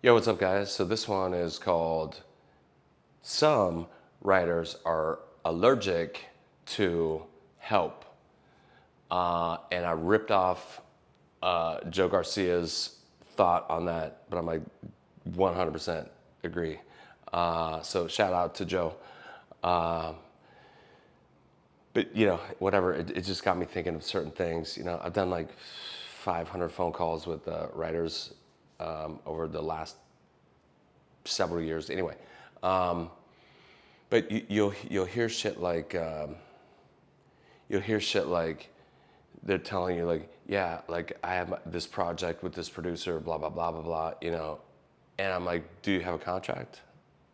Yo, what's up, guys? So this one is called Some Writers Are Allergic to Help. And I ripped off Joe Garcia's thought on that, but I'm like 100% agree. So shout out to Joe. But, whatever, it just got me thinking of certain things. I've done like 500 phone calls with writers over the last several years. Anyway, but you'll hear shit like they're telling you like, yeah, like I have this project with this producer, blah blah blah blah blah, and I'm like, do you have a contract?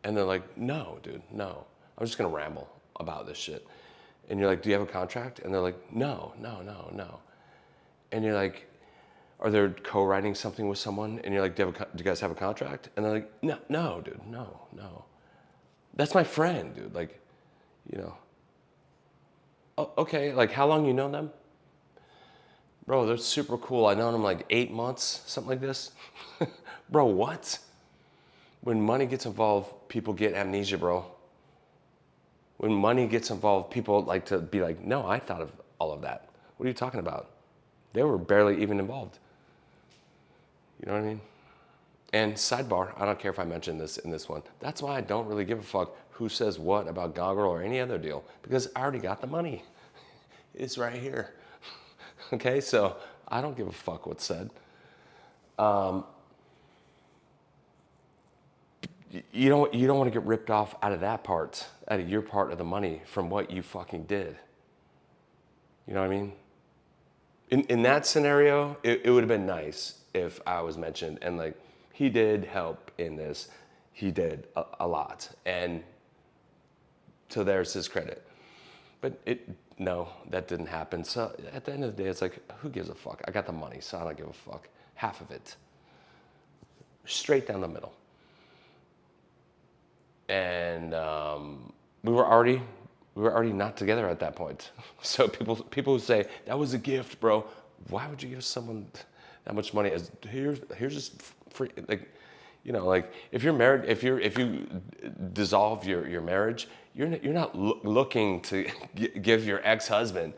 And they're like, no, dude, no. I'm just gonna ramble about this shit. And you're like, do you have a contract? And they're like, no, no, no, no. And you're like, are they co-writing something with someone? And you're like, do you guys have a contract? And they're like, no, no, dude, no, no. That's my friend, dude. Like, okay, like how long you know them? Bro, they're super cool. I known them like 8 months, something like this. Bro, what? When money gets involved, people get amnesia, bro. When money gets involved, people like to be like, no, I thought of all of that. What are you talking about? They were barely even involved. You know what I mean? And sidebar, I don't care if I mention this in this one. That's why I don't really give a fuck who says what about Goggle or any other deal, because I already got the money. It's right here. Okay, so I don't give a fuck what's said. You don't want to get ripped off out of that part, out of your part of the money from what you fucking did. You know what I mean? In that scenario, it would have been nice if I was mentioned and like, he did help in this. He did a lot. And so there's his credit. But no, that didn't happen. So at the end of the day, it's like, who gives a fuck? I got the money, so I don't give a fuck. Half of it. Straight down the middle. And we were already not together at that point. So people who say that was a gift, bro. Why would you give someone that much money as here's just free? Like, like if you're married, if you dissolve your marriage, you're not looking to give your ex-husband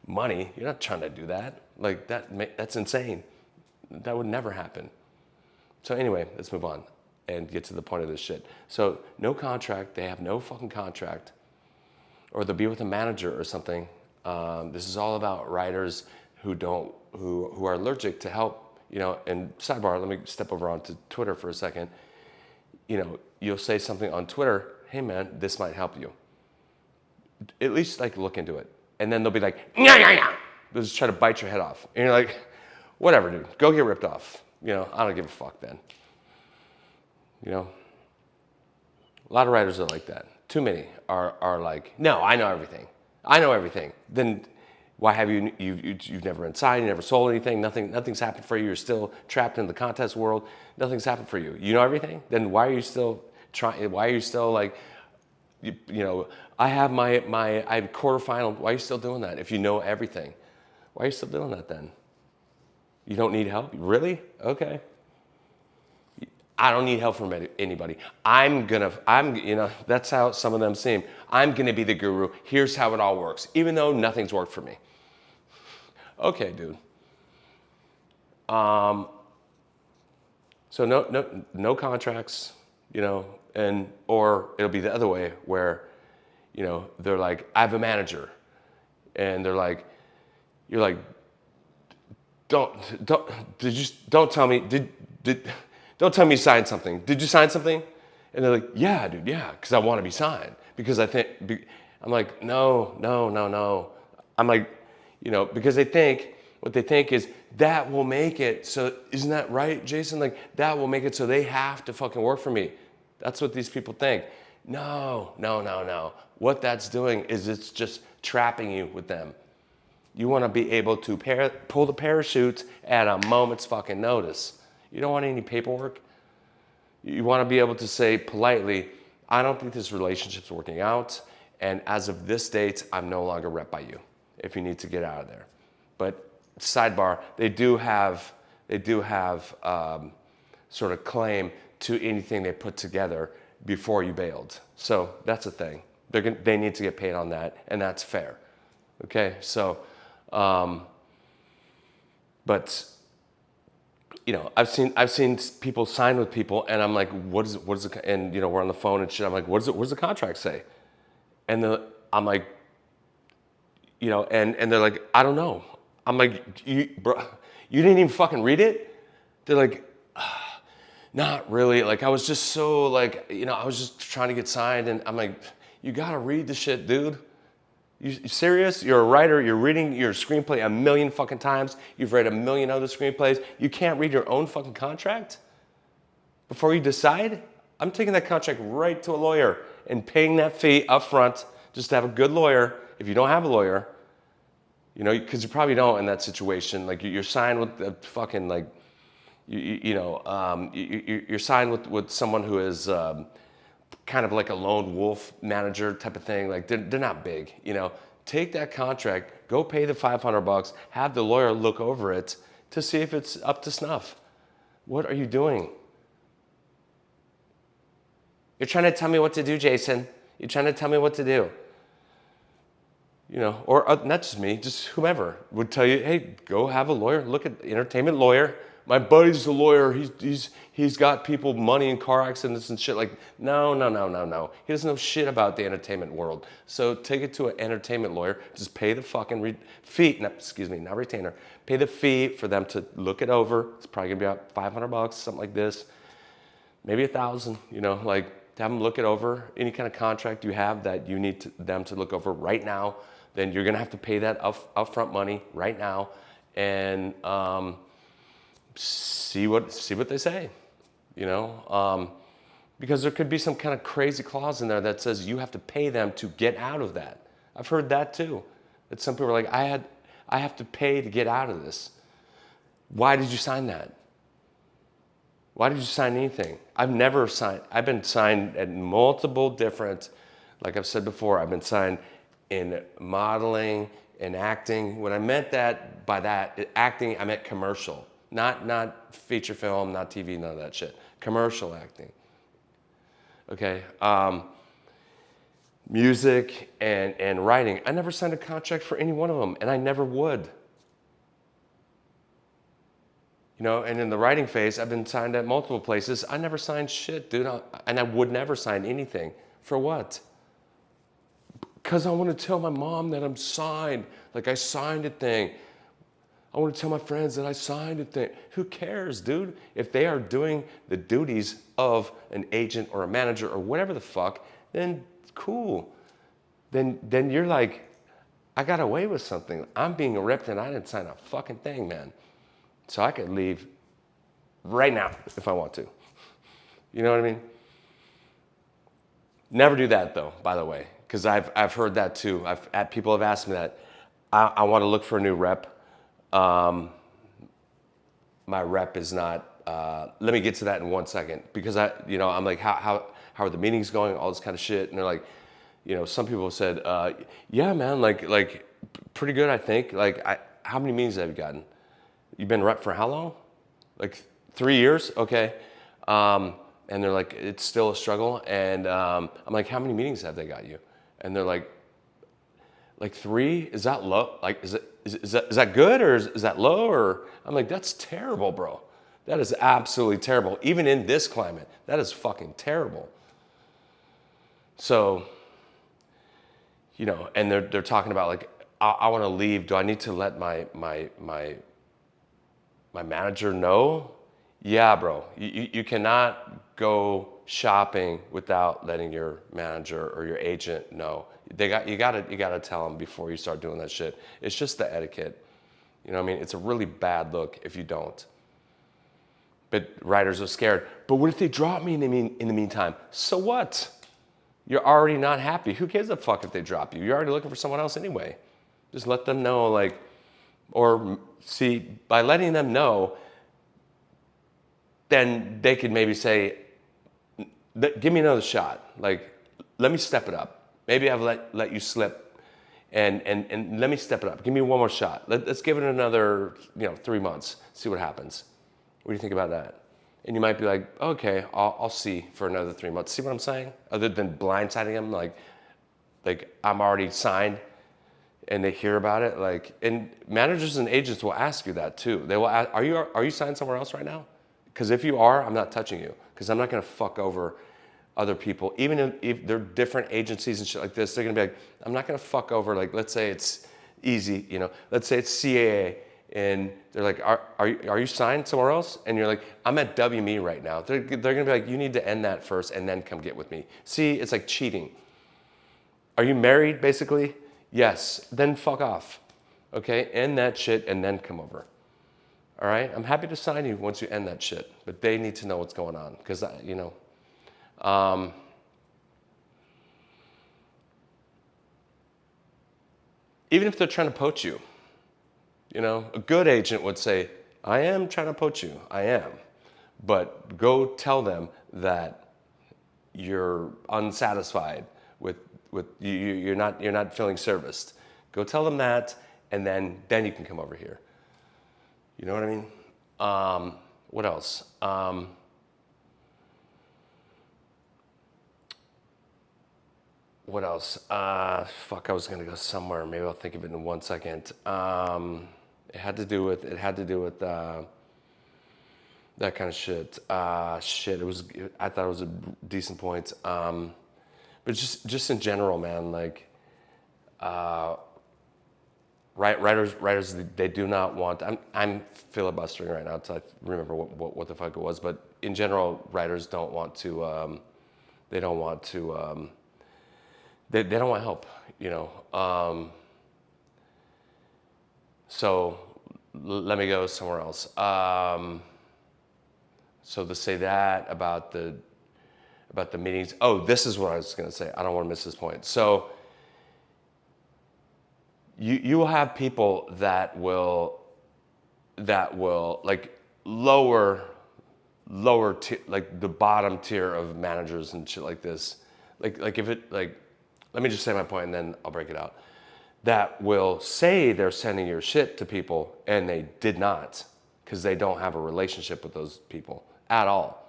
money. You're not trying to do that. Like that's insane. That would never happen. So anyway, let's move on and get to the point of this shit. So no contract. They have no fucking contract. Or they'll be with a manager or something. This is all about writers who are allergic to help. And sidebar, let me step over onto Twitter for a second. You'll say something on Twitter, hey man, this might help you. At least like look into it. And then they'll be like, nah, nah, nah. They'll just try to bite your head off. And you're like, whatever, dude, go get ripped off. I don't give a fuck then. A lot of writers are like that. Too many are like, no, I know everything. I know everything. Then why have you've never inside, you never sold anything, nothing's happened for you, you're still trapped in the contest world, nothing's happened for you. You know everything? Then why are you still trying, why are you still like, I have I have quarterfinal, why are you still doing that if you know everything? Why are you still doing that then? You don't need help? Really? Okay. I don't need help from anybody. That's how some of them seem. I'm gonna be the guru. Here's how it all works, even though nothing's worked for me. Okay, dude. So no contracts, or it'll be the other way where, they're like, I have a manager, and they're like, you're like, don't tell me, don't tell me you signed something. Did you sign something? And they're like, yeah, dude, yeah, because I want to be signed. Because I'm like, no. I'm like, because what they think is that will make it. So isn't that right, Jason? Like that will make it so they have to fucking work for me. That's what these people think. No. What that's doing is it's just trapping you with them. You want to be able to pull the parachute at a moment's fucking notice. You don't want any paperwork. You want to be able to say politely, I don't think this relationship's working out, and as of this date, I'm no longer rep by you if you need to get out of there. But sidebar, they do have sort of claim to anything they put together before you bailed. So that's a thing. They need to get paid on that, and that's fair. Okay, so, but you know, I've seen people sign with people, and I'm like, what is it? And you know, we're on the phone and shit. I'm like, what does the contract say? And I'm like, you know, and they're like, I don't know. I'm like, bro, you didn't even fucking read it? They're like, not really. Like, I was just so like, you know, I was just trying to get signed, and I'm like, you gotta read the shit, dude. You serious? You're a writer. You're reading your screenplay a million fucking times. You've read a million other screenplays. You can't read your own fucking contract before you decide? I'm taking that contract right to a lawyer and paying that fee up front just to have a good lawyer. If you don't have a lawyer, you know, because you probably don't in that situation. Like, you're signed with the fucking, like, you're signed with someone who is kind of like a lone wolf manager type of thing. Like, they're not big, you know. Take that contract, go pay the $500, have the lawyer look over it to see if it's up to snuff. What are you doing? You're trying to tell me what to do, Jason. You're trying to tell me what to do. You know, or not just me, just whomever would tell you, hey, go have a lawyer. Look at entertainment lawyer. My buddy's a lawyer. He's got people money in car accidents and shit. Like, no. He doesn't know shit about the entertainment world. So take it to an entertainment lawyer. Just pay the fucking fee. No, excuse me, not retainer. Pay the fee for them to look it over. It's probably gonna be about $500, something like this. Maybe 1,000. You know, like, have them look it over. Any kind of contract you have that you need them to look over right now, then you're gonna have to pay that upfront money right now, and see what they say, you know, because there could be some kind of crazy clause in there that says you have to pay them to get out of that. I've heard that too. That some people are like, I have to pay to get out of this. Why did you sign that? Why did you sign anything? I've never signed. I've been signed at multiple different, like I've said before, I've been signed in modeling and acting. When I meant that, by that, acting, I meant commercial. Not feature film, not TV, none of that shit. Commercial acting. Okay. Music and writing. I never signed a contract for any one of them, and I never would. You know, and in the writing phase, I've been signed at multiple places. I never signed shit, dude. And I would never sign anything. For what? Because I want to tell my mom that I'm signed. Like, I signed a thing. I want to tell my friends that I signed a thing. Who cares, dude? If they are doing the duties of an agent or a manager or whatever the fuck, then cool. Then you're like, I got away with something. I'm being ripped and I didn't sign a fucking thing, man. So I could leave right now if I want to. You know what I mean? Never do that though, by the way, because I've heard that too. People have asked me that. I want to look for a new rep. My rep is not. Let me get to that in 1 second, because I'm like, how are the meetings going? All this kind of shit, and they're like, you know, some people said, yeah, man, like pretty good, I think. Like, how many meetings have you gotten? You've been rep for how long? Like 3 years? Okay. And they're like, it's still a struggle. And I'm like, how many meetings have they got you? And they're like 3? Is that low? Like, is that good, or is that low? Or I'm like, that's terrible, bro. That is absolutely terrible. Even in this climate, that is fucking terrible. So, you know, and they're talking about like, I want to leave. Do I need to let my manager know? Yeah, bro. You cannot go shopping without letting your manager or your agent know. You gotta tell them before you start doing that shit. It's just the etiquette. You know what I mean? It's a really bad look if you don't. But writers are scared. But what if they drop me in the meantime? So what? You're already not happy. Who gives a fuck if they drop you? You're already looking for someone else anyway. Just let them know, like, or see, by letting them know, then they could maybe say, give me another shot. Like, let me step it up. Maybe I've let you slip, and let me step it up. Give me one more shot. Let's give it another 3 months. See what happens. What do you think about that? And you might be like, okay, I'll see for another 3 months. See what I'm saying? Other than blindsiding them, like I'm already signed and they hear about it. Like, and managers and agents will ask you that too. They will ask, are you signed somewhere else right now? Because if you are, I'm not touching you. Because I'm not gonna fuck over other people. Even if they're different agencies and shit like this, they're gonna be like, I'm not gonna fuck over, like, let's say it's easy, you know, let's say it's CAA, and they're like, are you signed somewhere else? And you're like, I'm at WME right now. They're gonna be like, you need to end that first and then come get with me. See, it's like cheating. Are you married, basically? Yes, then fuck off, okay? End that shit and then come over, all right? I'm happy to sign you once you end that shit, but they need to know what's going on, because, you know, even if they're trying to poach you, you know, a good agent would say, I am trying to poach you, I am. But go tell them that you're unsatisfied with you're not feeling serviced. Go tell them that, and then you can come over here. You know what I mean? What else? What else? Fuck, I was gonna go somewhere. Maybe I'll think of it in 1 second. It had to do with that kind of shit. Shit. I thought it was a decent point. But just in general, man. Like, writers, they do not want. I'm filibustering right now until I remember what the fuck it was. But in general, writers don't want to. They don't want to. They don't want help. You know. So let me go somewhere else. So to say that about the meetings. Oh, this is what I was going to say. I don't want to miss this point. So you will have people that will like lower tier, like the bottom tier of managers and shit like this. Like if it like, let me just say my point and then I'll break it out. That will say they're sending your shit to people and they did not, because they don't have a relationship with those people at all.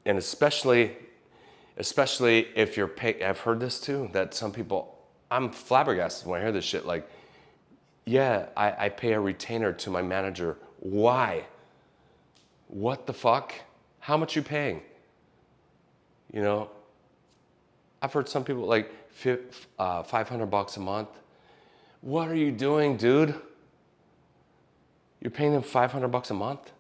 And especially if you're paying, I've heard this too, that some people, I'm flabbergasted when I hear this shit. Like, yeah, I pay a retainer to my manager. Why? What the fuck? How much you paying? You know, I've heard some people like $500 a month. What are you doing, dude? You're paying them $500 a month?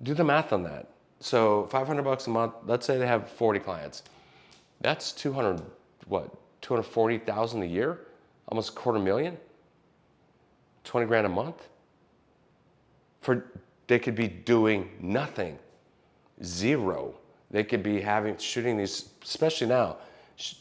Do the math on that. So $500 a month, let's say they have 40 clients. That's 240,000 a year? Almost $250,000? 20 grand a month? They could be doing nothing. Zero. They could be shooting these, especially now,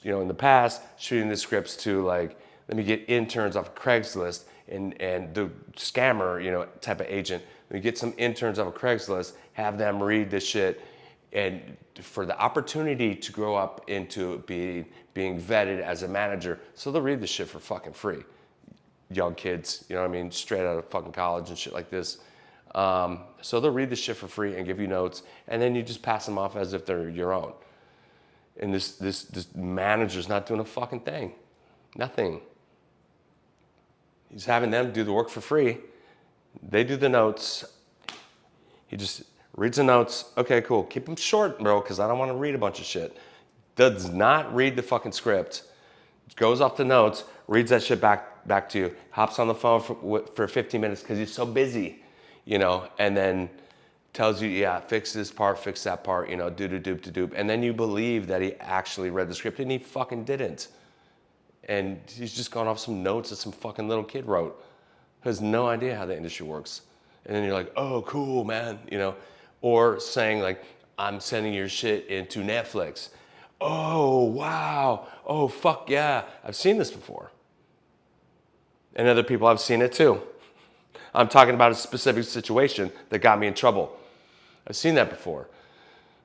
you know, in the past, shooting the scripts to, like, let me get interns off of Craigslist and the scammer, you know, type of agent. Let me get some interns off of Craigslist, have them read this shit, and for the opportunity to grow up into being vetted as a manager, so they'll read this shit for fucking free. Young kids, you know what I mean, straight out of fucking college and shit like this. So they'll read this shit for free and give you notes, and then you just pass them off as if they're your own. And this manager's not doing a fucking thing. Nothing. He's having them do the work for free. They do the notes. He just reads the notes. Okay, cool. Keep them short, bro, because I don't want to read a bunch of shit. Does not read the fucking script. Goes off the notes, reads that shit back to you. Hops on the phone for 15 minutes because he's so busy, you know, and then tells you, yeah, fix this part, fix that part, you know, doop. And then you believe that he actually read the script and he fucking didn't. And he's just gone off some notes that some fucking little kid wrote. Has no idea how the industry works. And then you're like, oh, cool, man, you know. Or saying like, I'm sending your shit into Netflix. Oh, wow. Oh, fuck yeah. I've seen this before. And other people have seen it too. I'm talking about a specific situation that got me in trouble. I've seen that before.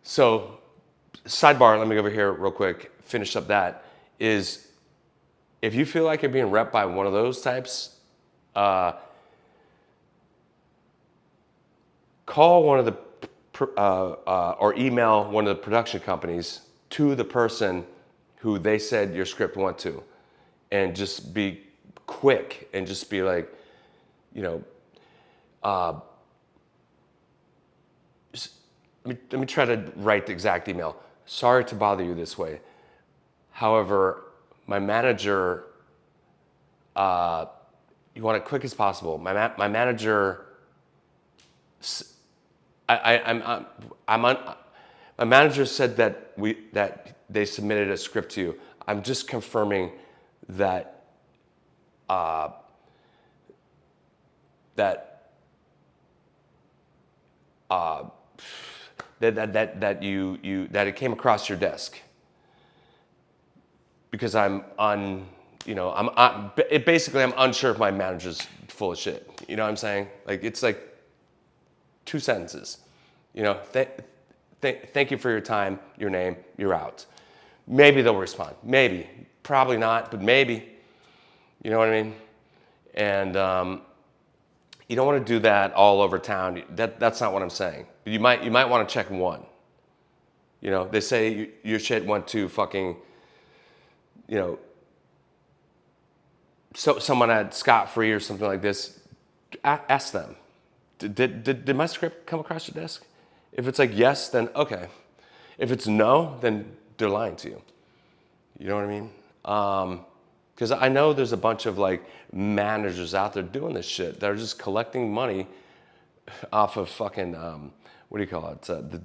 So, sidebar, let me go over here real quick, finish up that, is if you feel like you're being repped by one of those types, call one of the or email one of the production companies to the person who they said your script went to, and just be quick and just be like, you know, let me try to write the exact email. Sorry to bother you this way. However, my manager, you want it quick as possible. My manager, my manager said that they submitted a script to you. I'm just confirming that that it came across your desk, because I'm basically I'm unsure if my manager's full of shit. You know what I'm saying? Like, it's like 2 sentences. You know, thank you for your time, your name, you're out. Maybe they'll respond. Maybe. Probably not, but maybe. You know what I mean? And you don't want to do that all over town. That's not what I'm saying. You might want to check one. You know, they say your shit went to fucking, you know, so someone at Scott Free or something like this. Ask them, did my script come across your desk? If it's like yes, then okay. If it's no, then they're lying to you. You know what I mean? Because I know there's a bunch of like managers out there doing this shit that are just collecting money off of fucking what do you call it? The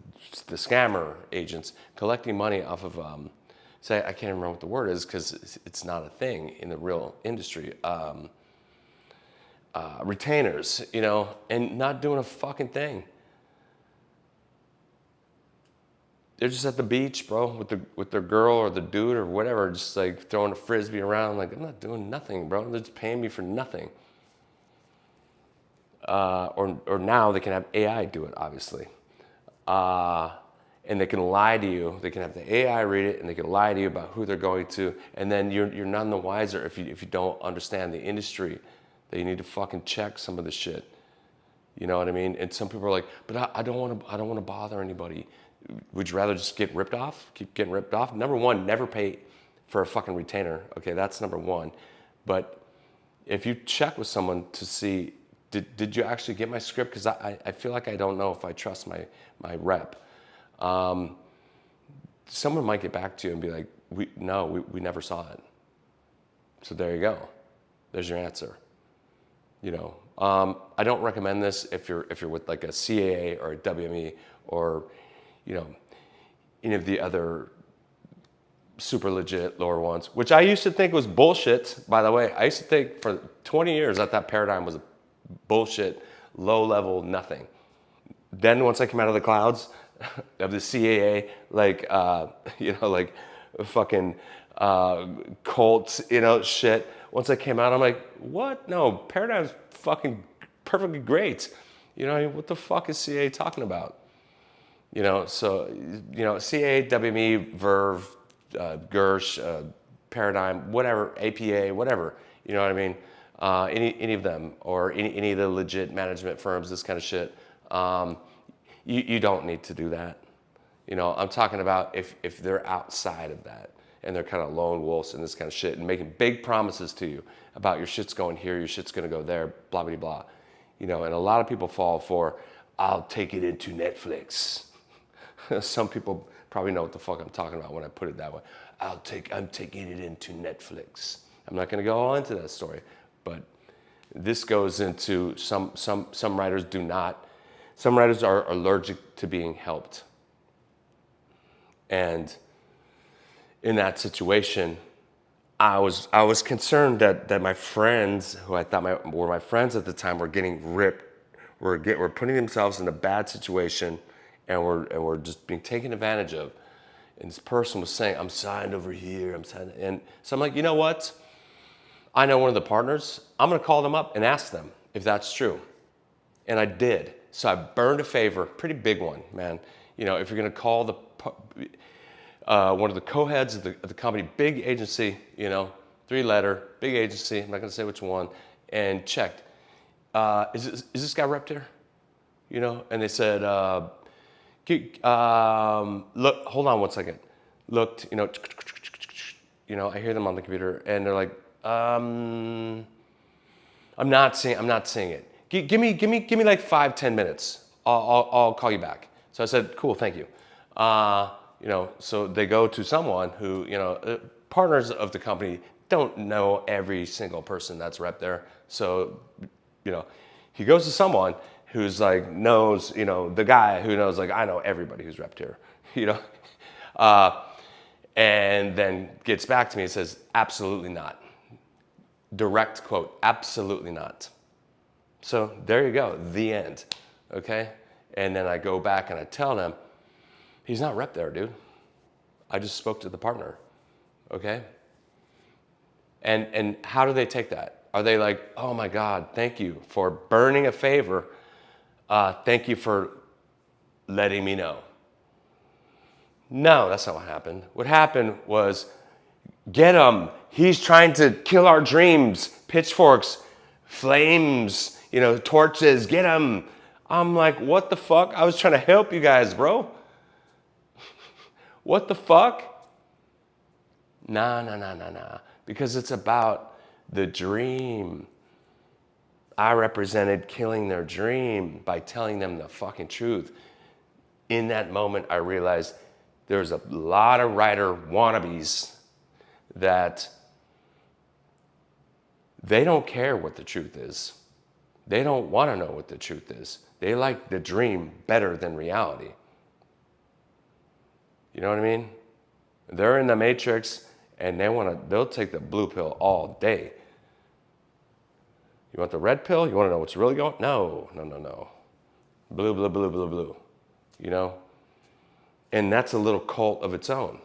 scammer agents collecting money off of say, I can't remember what the word is because it's not a thing in the real industry. Retainers, you know, and not doing a fucking thing. They're just at the beach, bro, with their girl or the dude or whatever, just like throwing a frisbee around. Like, I'm not doing nothing, bro. They're just paying me for nothing. Or now they can have AI do it, obviously. And they can lie to you. They can have the AI read it, and they can lie to you about who they're going to. And then you're none the wiser if you don't understand the industry, that you need to fucking check some of the shit. You know what I mean? And some people are like, but I don't want to bother anybody. Would you rather just get ripped off? Keep getting ripped off? Number one, never pay for a fucking retainer. Okay, that's number one. But if you check with someone to see, did you actually get my script? Because I feel like I don't know if I trust my rep. Someone might get back to you and be like, we never saw it. So there you go. There's your answer. You know, I don't recommend this if you're with like a CAA or a WME or, you know, any of the other super legit lower ones, which I used to think was bullshit, by the way. I used to think for 20 years that paradigm was a bullshit, low level, nothing. Then once I came out of the clouds of the CAA, like, you know, like fucking cults, you know, shit. Once I came out, I'm like, what? No, paradigm's fucking perfectly great. You know, what the fuck is CAA talking about? You know, so, you know, CAA, WME, Verve, Gersh, Paradigm, whatever, APA, whatever, you know what I mean? Any of them, or any of the legit management firms, this kind of shit. You don't need to do that. You know, I'm talking about if they're outside of that and they're kind of lone wolves and this kind of shit and making big promises to you about your shit's going here, your shit's going to go there, blah, blah, blah. You know, and a lot of people fall for, I'll take it into Netflix. Some people probably know what the fuck I'm talking about when I put it that way. I'm taking it into Netflix. I'm not going to go all into that story, but this goes into some writers do not. Some writers are allergic to being helped. And in that situation, I was concerned that my friends, who I thought were my friends at the time, were getting ripped, were putting themselves in a bad situation, and were just being taken advantage of. And this person was saying, I'm signed over here, I'm signed. And so I'm like, you know what? I know one of the partners. I'm going to call them up and ask them if that's true. And I did. So I burned a favor, pretty big one, man. You know, if you're going to call one of the co-heads of the company, big agency, you know, 3-letter, big agency, I'm not going to say which one, and checked, is this guy repped here? You know, and they said, Look, hold on one second. Looked, I hear them on the computer and they're like, I'm not seeing it. Give me like 5-10 minutes. I'll call you back. So I said, cool, thank you. So they go to someone who, partners of the company don't know every single person that's rep there. So, he goes to someone who's like knows, the guy who knows, like, I know everybody who's repped here, and then gets back to me and says, absolutely not. Direct quote, absolutely not. So there you go, the end, okay? And then I go back and I tell them, he's not rep there, dude. I just spoke to the partner, okay? And how do they take that? Are they like, oh my God, thank you for burning a favor. Thank you for letting me know. No, that's not what happened. What happened was, get him. He's trying to kill our dreams. Pitchforks, flames, torches, get him. I'm like, what the fuck? I was trying to help you guys, bro. What the fuck? Nah. Because it's about the dream. I represented killing their dream by telling them the fucking truth. In that moment, I realized there's a lot of writer wannabes that they don't care what the truth is. They don't want to know what the truth is. They like the dream better than reality. You know what I mean? They're in the matrix and they'll take the blue pill all day. You want the red pill? You want to know what's really going on? No. Blue. And that's a little cult of its own.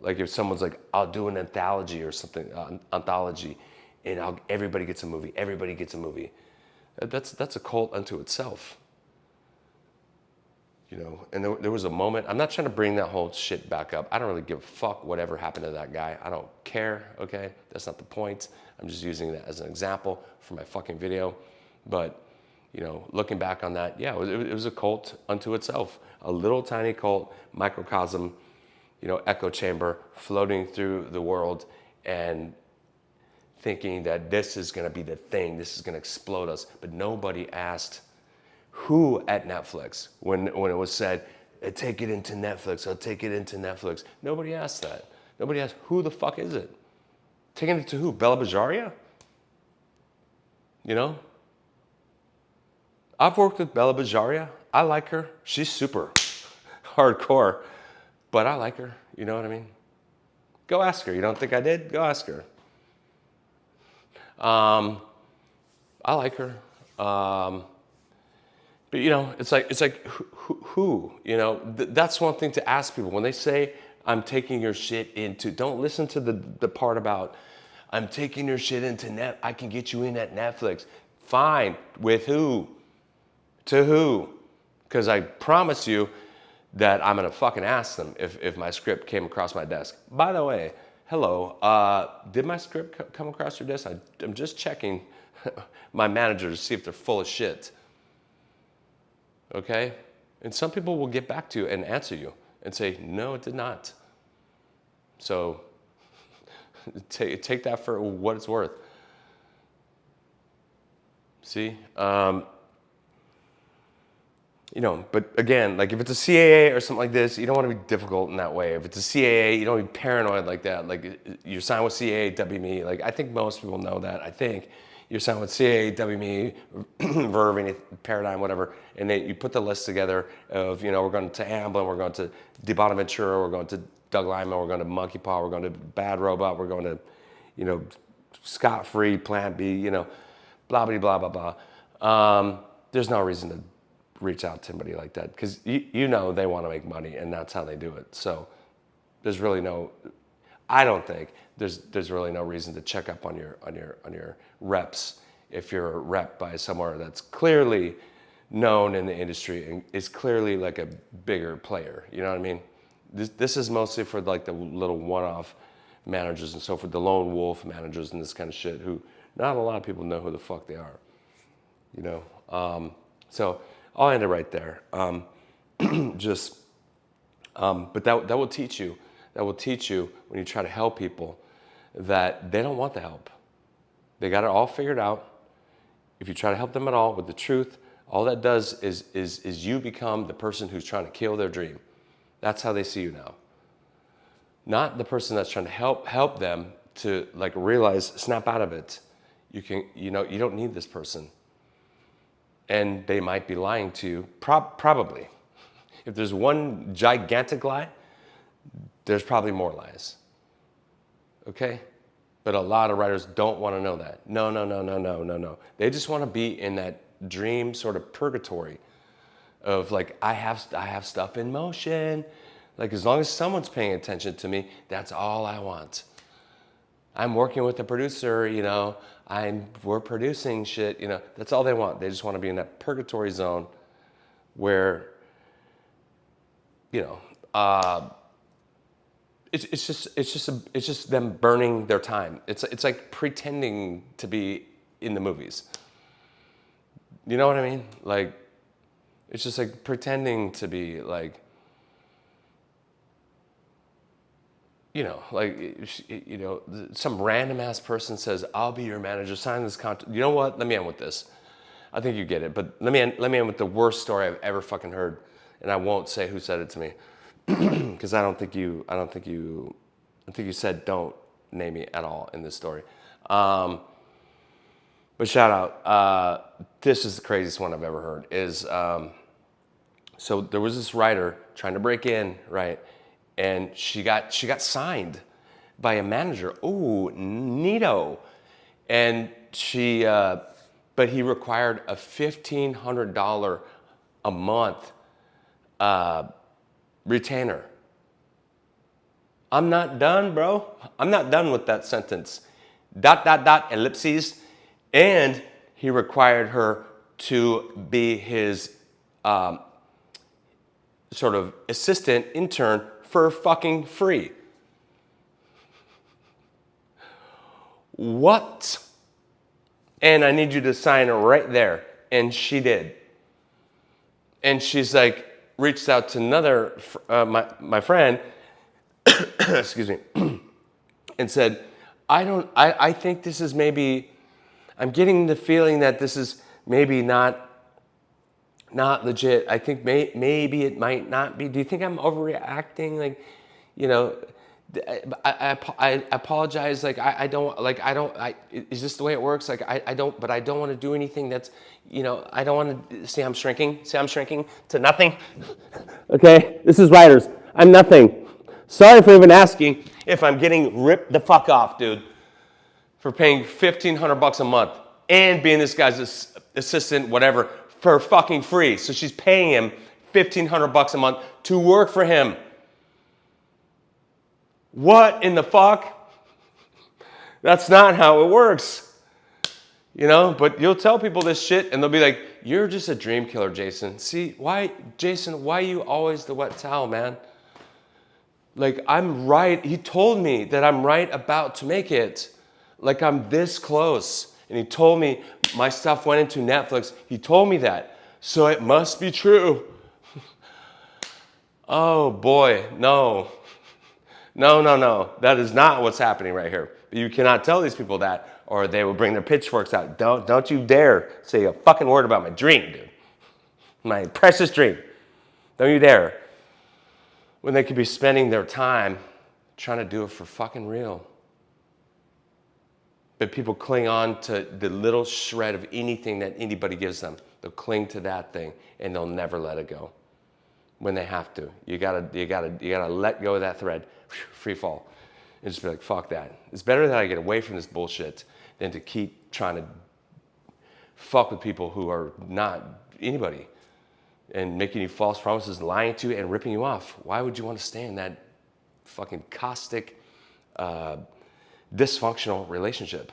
Like if someone's like, I'll do an anthology or something, anthology, and everybody gets a movie. That's a cult unto itself. And there was a moment, I'm not trying to bring that whole shit back up. I don't really give a fuck whatever happened to that guy. I don't care, okay? That's not the point. I'm just using that as an example for my fucking video. But, looking back on that, yeah, it was a cult unto itself. A little tiny cult, microcosm, echo chamber, floating through the world and thinking that this is gonna be the thing, this is gonna explode us. But nobody asked who at Netflix, when it was said, take it into Netflix, I'll take it into Netflix. Nobody asked that. Nobody asked, who the fuck is it? Taking it to who? Bella Bajaria? I've worked with Bella Bajaria. I like her. She's super hardcore, but I like her. You know what I mean? Go ask her. You don't think I did? Go ask her. I like her. But it's like who? That's one thing to ask people when they say I'm taking your shit into. Don't listen to the part about I'm taking your shit into I can get you in at Netflix. Fine. With who? To who? Because I promise you that I'm gonna fucking ask them if my script came across my desk. By the way, hello. Did my script come across your desk? I'm just checking my manager to see if they're full of shit. Okay? And some people will get back to you and answer you and say, no, it did not. So take that for what it's worth. See? But again, like if it's a CAA or something like this, you don't want to be difficult in that way. If it's a CAA, you don't want to be paranoid like that. Like you're signed with CAA, WME. Like I think most people know that. I think you're signed with CAA, WME, Verve, any Paradigm, whatever, and you put the list together of, we're going to Amblin, we're going to De Bonaventura, we're going to Doug Lyman, we're going to Monkey Paw, we're going to Bad Robot, we're going to Scott Free, Plant B, blah, blah, blah, blah, blah. There's no reason to reach out to somebody like that because they want to make money and that's how they do it. So there's really I don't think there's really no reason to check up on your reps if you're a rep by somewhere that's clearly known in the industry and is clearly like a bigger player. You know what I mean? This is mostly for like the little one-off managers and so forth, the lone wolf managers and this kind of shit who not a lot of people know who the fuck they are. So I'll end it right there. But that will teach you. That will teach you when you try to help people that they don't want the help. They got it all figured out. If you try to help them at all with the truth, all that does is you become the person who's trying to kill their dream. That's how they see you now. Not the person that's trying to help them to like realize, snap out of it. You don't need this person. And they might be lying to you, probably. If there's one gigantic lie, there's probably more lies. Okay? But a lot of writers don't want to know that. No. They just want to be in that dream sort of purgatory of like, I have stuff in motion. Like as long as someone's paying attention to me, that's all I want. I'm working with a producer, we're producing shit, that's all they want. They just want to be in that purgatory zone where, it's just them burning their time. It's like pretending to be in the movies. You know what I mean? Like, it's just like pretending to be like, some random ass person says, I'll be your manager, sign this contract. You know what? Let me end with this. I think you get it, but let me end with the worst story I've ever fucking heard. And I won't say who said it to me. Because I think you said don't name me at all in this story. But shout out, this is the craziest one I've ever heard, is, so there was this writer trying to break in, right? And she got signed by a manager. Ooh, neato. And but he required a $1,500 a month retainer. I'm not done, bro. I'm not done with that sentence. ... ellipses. And he required her to be his sort of assistant intern for fucking free. What? And I need you to sign right there. And she did. And she's like, reached out to another, my friend, excuse me, and said, I think this is maybe, I'm getting the feeling that this is maybe not legit. I think maybe it might not be. Do you think I'm overreacting? Like, I apologize. Like, is this the way it works? Like, I don't want to do anything that's, I don't want to say I'm shrinking to nothing. Okay, this is writers. I'm nothing. Sorry for even asking if I'm getting ripped the fuck off, dude, for paying $1,500 a month and being this guy's assistant, whatever, for fucking free. So she's paying him $1,500 a month to work for him. What in the fuck? That's not how it works. But you'll tell people this shit and they'll be like, you're just a dream killer, Jason. See, why you always the wet towel, man? Like, I'm right. He told me that I'm right about to make it. Like, I'm this close. And he told me my stuff went into Netflix. He told me that. So it must be true. Oh boy, no. No. That is not what's happening right here. You cannot tell these people that, or they will bring their pitchforks out. Don't you dare say a fucking word about my dream, dude. My precious dream. Don't you dare. When they could be spending their time trying to do it for fucking real. But people cling on to the little shred of anything that anybody gives them. They'll cling to that thing and they'll never let it go. When they have to. You gotta let go of that thread. Free fall. And just be like, fuck that. It's better that I get away from this bullshit than to keep trying to fuck with people who are not anybody and making you false promises, lying to you and ripping you off. Why would you want to stay in that fucking caustic, dysfunctional relationship?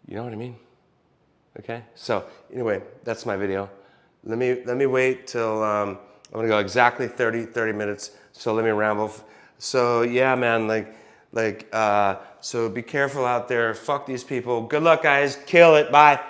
You know what I mean? Okay? So anyway, that's my video. Let me wait till, I'm gonna go exactly 30 minutes. So let me ramble. So yeah, man, so be careful out there. Fuck these people. Good luck, guys. Kill it. Bye.